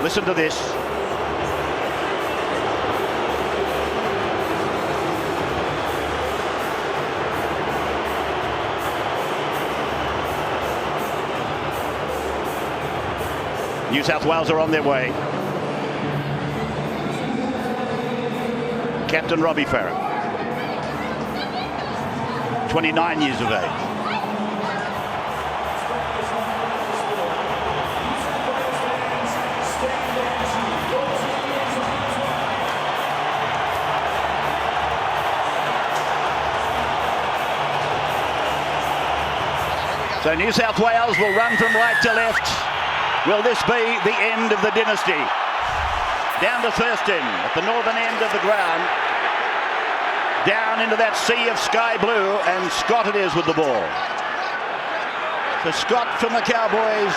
Listen to this. New South Wales are on their way. Captain Robbie Farah, 29 years of age. So New South Wales will run from right to left. Will this be the end of the dynasty? Down to Thurston at the northern end of the ground. Down into that sea of sky blue, and Scott it is with the ball. So Scott from the Cowboys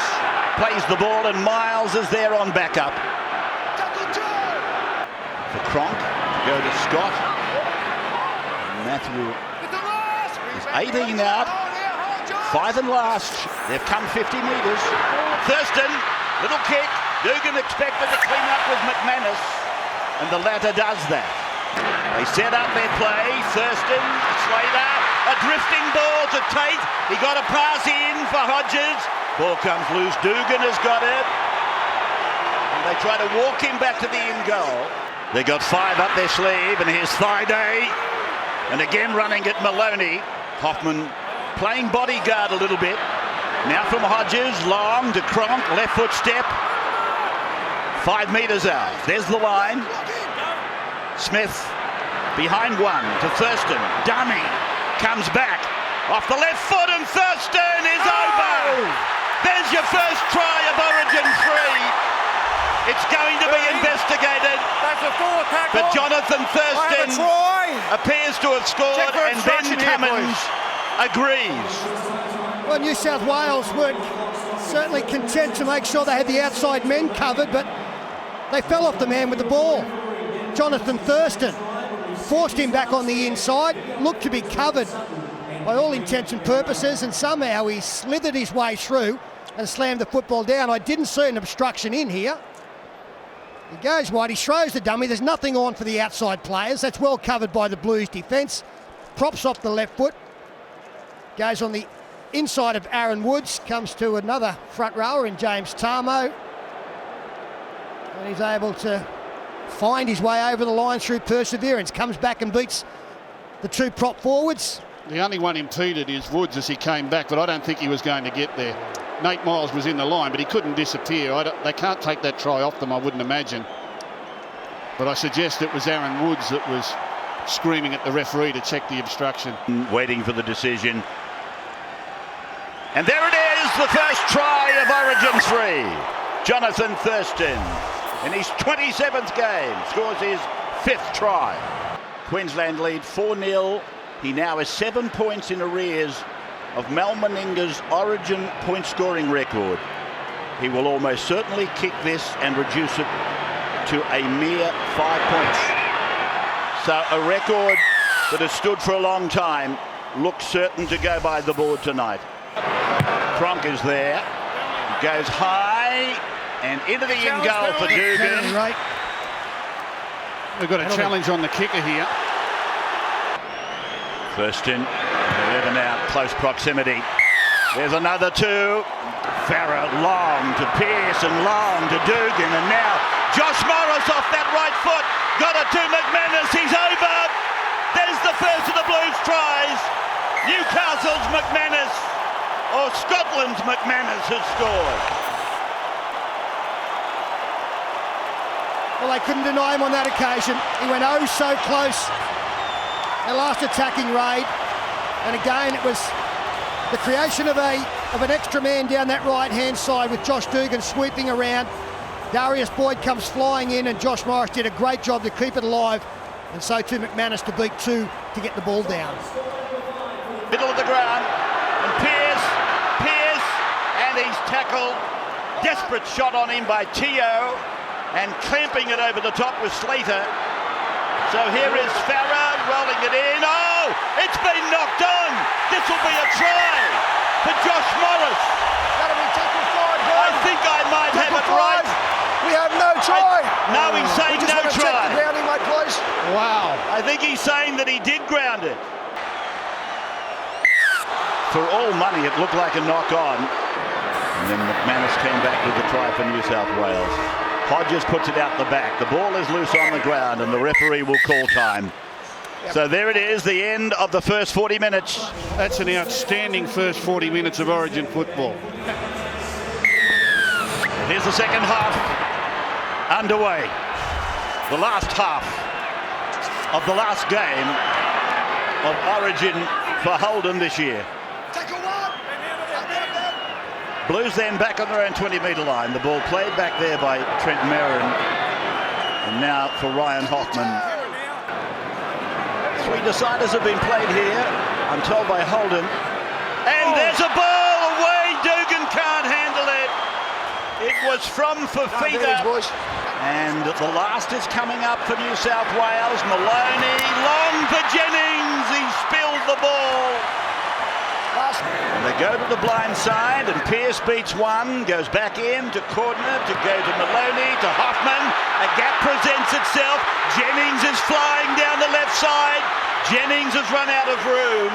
plays the ball, and Miles is there on backup. For Cronk to go to Scott. And Matthew is 18 out. 5 and last. They've come 50 metres. Thurston, little kick. Dugan expected to clean up with McManus, and the latter does that. They set up their play. Thurston, Slater, a drifting ball to Tate. He got a pass in for Hodges. Ball comes loose. Dugan has got it. And they try to walk him back to the in goal. They got 5 up their sleeve, and here's Thaiday. And again running at Maloney. Hoffman playing bodyguard a little bit. Now from Hodges, long to Cronk, left foot step. 5 metres out. There's the line. Smith behind one to Thurston. Dummy comes back off the left foot, and Thurston is over. There's your first try of Origin 3. It's going to be investigated. That's a forward tackle. But Jonathan Thurston appears to have scored, and Ben Cummins agrees. Well, New South Wales were certainly content to make sure they had the outside men covered, but they fell off the man with the ball. Jonathan Thurston forced him back on the inside, looked to be covered by all intents and purposes, and somehow he slithered his way through and slammed the football down. I didn't see an obstruction in here. He goes wide, he throws the dummy. There's nothing on for the outside players. That's well covered by the Blues defence. Props off the left foot. Goes on the inside of Aaron Woods, comes to another front rower in James Tarmo. And he's able to find his way over the line through perseverance. Comes back and beats the 2 prop forwards. The only one impeded is Woods as he came back, but I don't think he was going to get there. Nate Miles was in the line, but he couldn't disappear. They can't take that try off them, I wouldn't imagine. But I suggest it was Aaron Woods that was screaming at the referee to check the obstruction. Waiting for the decision. And there it is, the first try of Origin 3. Jonathan Thurston, in his 27th game, scores his 5th try. Queensland lead 4-0. He now has 7 points in arrears of Mal Meninga's Origin point scoring record. He will almost certainly kick this and reduce it to a mere 5 points. So a record that has stood for a long time looks certain to go by the board tonight. Cronk is there. He goes high and into the in goal for Dugan. Right. We've got a challenge on the kicker here. Thurston, 11 out, close proximity. There's another 2. Farah long to Pearce and long to Dugan, and now Josh Morris off that right foot. Got it to McManus, he's over. There's the first of the Blues tries. Newcastle's McManus, or Scotland's McManus, has scored. Well, they couldn't deny him on that occasion. He went oh so close. Their last attacking raid, and again it was the creation of an extra man down that right-hand side with Josh Dugan sweeping around. Darius Boyd comes flying in, and Josh Morris did a great job to keep it alive, and so too McManus to beat 2 to get the ball down. Middle of the ground, and Pearce, and he's tackled. Desperate shot on him by Teo, and clamping it over the top with Slater. So here is Farah rolling it in. Oh, it's been knocked on. This will be a try for Josh Morris. That'll be tackle 5. I think I might have it right. We have No, he's saying We just no want to check try. the grounding, mate, please. Wow. I think he's saying that he did ground it. For all money, it looked like a knock on. And then McManus came back with the try for New South Wales. Hodges puts it out the back. The ball is loose on the ground and the referee will call time. So there it is, the end of the first 40 minutes. That's an outstanding first 40 minutes of Origin football. Here's the second half underway. The last half of the last game of Origin for Holden this year. Blues then back on their own 20-metre line. The ball played back there by Trent Merrin. And now for Ryan Hoffman. 3 deciders have been played here, I'm told, by Holden. And there's a ball away. Dugan can't handle it. It was from Fafita. And the last is coming up for New South Wales. Maloney, long for Jennings. He spilled the ball. And they go to the blind side, and Pearce beats one, goes back in to Cordner, to go to Maloney, to Hoffman. A gap presents itself. Jennings is flying down the left side. Jennings has run out of room.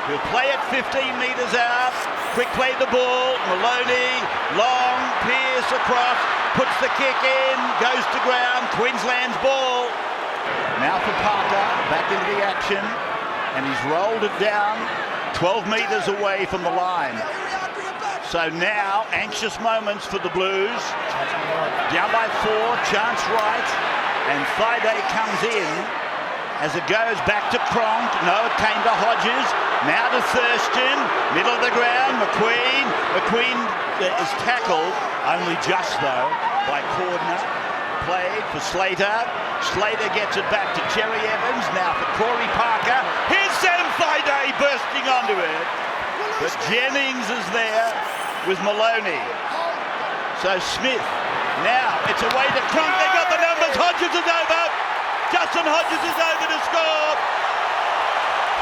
He'll play it 15 metres out. Quick play the ball. Maloney, long, Pearce across, puts the kick in, goes to ground. Queensland's ball. Now for Parker, back into the action, and he's rolled it down 12 metres away from the line. So now, anxious moments for the Blues. Down by 4, chance right, and Friday comes in as it goes back to Cronk. No, it came to Hodges. Now to Thurston, middle of the ground, McQueen. McQueen is tackled, only just though, by Cordner. Played for Slater. Slater gets it back to Cherry Evans. Now for Corey Parker. Here's Sam Friday bursting onto it. But Jennings is there with Maloney. So Smith. Now it's away to Cronk. They got the numbers. Hodges is over. Justin Hodges is over to score.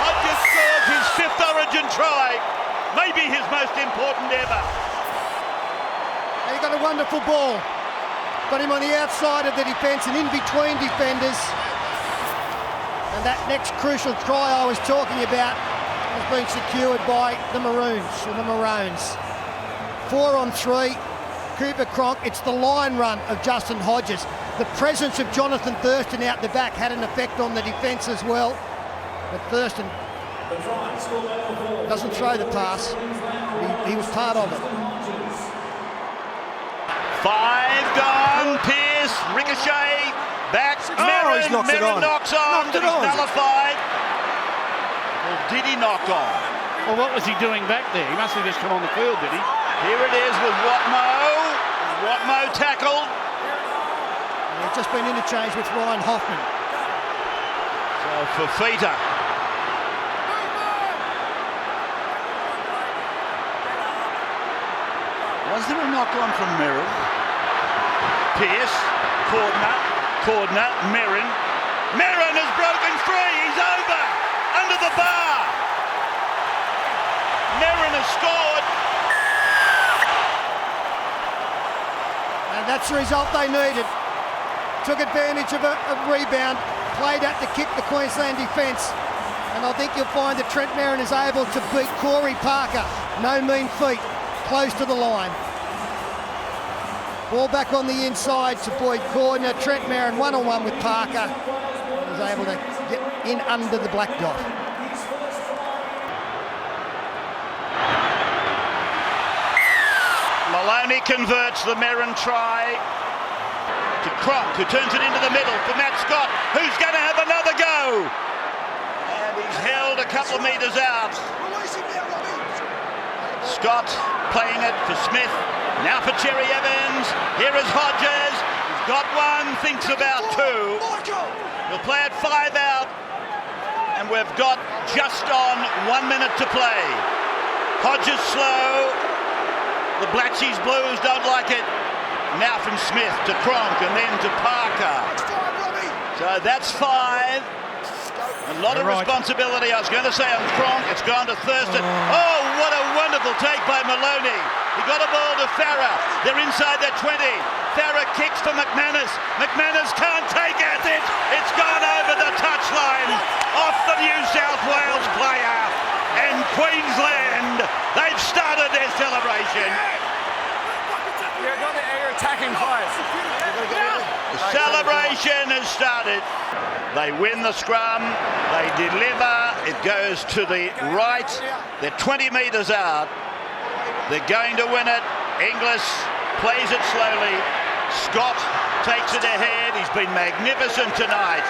Hodges scores his 5th Origin try. Maybe his most important ever. He got a wonderful ball. Got him on the outside of the defence and in between defenders. And that next crucial try I was talking about has been secured by the Maroons, or the Maroons. 4 on 3, Cooper Cronk. It's the line run of Justin Hodges. The presence of Jonathan Thurston out the back had an effect on the defence as well. But Thurston doesn't throw the pass. He was part of it. 5 gone. Pearce, ricochet, back. Merrin knocks on, but he's nullified. Well, did he knock on? Well, what was he doing back there? He must have just come on the field, did he? Here it is with Watmo. Watmo tackled. He's just been interchanged with Ryan Hoffman. So Fafita. Was there a knock on from Merrin? Pearce, Cordner, Merrin. Merrin has broken free. He's over. Under the bar. Merrin has scored. And that's the result they needed. Took advantage of a rebound, played out to kick the Queensland defence. And I think you'll find that Trent Merrin is able to beat Corey Parker. No mean feat. Close to the line. Ball back on the inside to Boyd Cordner. Trent Merrin one-on-one with Parker. Was able to get in under the black dot. Maloney converts the Merrin try to Cronk, who turns it into the middle for Matt Scott, who's going to have another go. And he's held a couple of metres out. Scott playing it for Smith. Now for Cherry Evans. Here is Hodges. He's got one, thinks about 2. He'll play it 5 out. And we've got just on 1 minute to play. Hodges slow. The Blatchies Blues don't like it. Now from Smith to Cronk and then to Parker. So that's 5. A lot of responsibility, I was going to say, on Cronk. It's gone to Thurston. Oh, what a wonderful take by Maloney. He got a ball to Farah. They're inside their 20. Farah kicks to McManus. McManus can't take it. It's gone over the touchline off the New South Wales player. And Queensland, they've started their celebration. You're attacking players. The celebration has started. They win the scrum. They deliver. It goes to the right. They're 20 metres out. They're going to win it. Inglis plays it slowly. Scott takes it ahead. He's been magnificent tonight.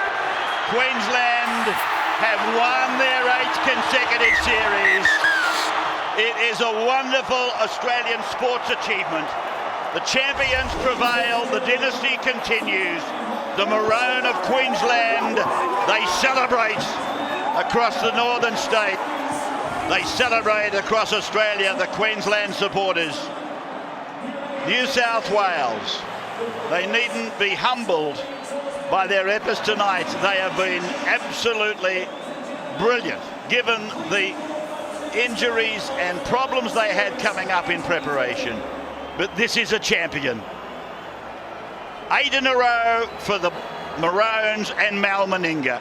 Queensland have won their 8th consecutive series. It is a wonderful Australian sports achievement. The champions prevail. The dynasty continues. The Maroon of Queensland, they celebrate across the northern state. They celebrate across Australia, the Queensland supporters. New South Wales, they needn't be humbled by their efforts tonight. They have been absolutely brilliant, given the injuries and problems they had coming up in preparation. But this is a champion. 8 in a row for the Maroons and Mal Meninga.